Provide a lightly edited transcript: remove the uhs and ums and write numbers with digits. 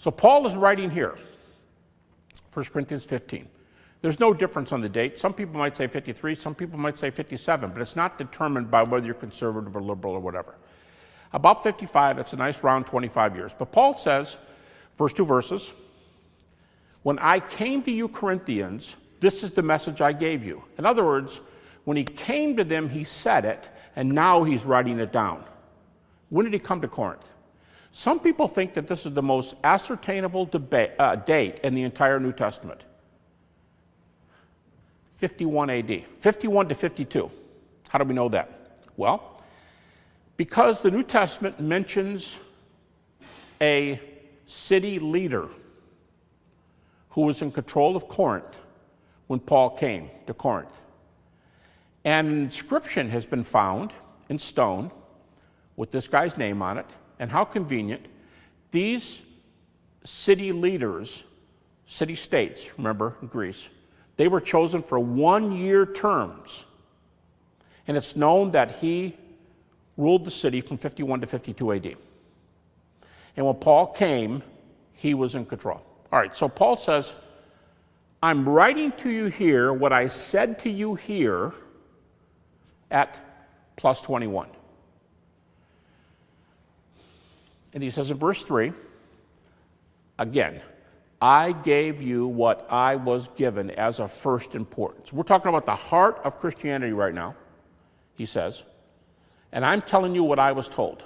So Paul is writing here, 1 Corinthians 15. There's no difference on the date. Some people might say 53, some people might say 57, but it's not determined by whether you're conservative or liberal or whatever. About 55, that's a nice round 25 years. But Paul says, first two verses, when I came to you Corinthians, this is the message I gave you. In other words, when he came to them, he said it, and now he's writing it down. When did he come to Corinth? Some people think that this is the most ascertainable date in the entire New Testament. 51 AD, 51 to 52. How do we know that? Well, because the New Testament mentions a city leader who was in control of Corinth when Paul came to Corinth. And an inscription has been found in stone with this guy's name on it, and how convenient. These city leaders, city-states, remember, in Greece, they were chosen for 1-year terms. And it's known that he ruled the city from 51 to 52 AD. And when Paul came, he was in control. All right, so Paul says, I'm writing to you here what I said to you here at plus 21. And he says in verse 3, again, I gave you what I was given as of first importance. We're talking about the heart of Christianity right now, he says, and I'm telling you what I was told.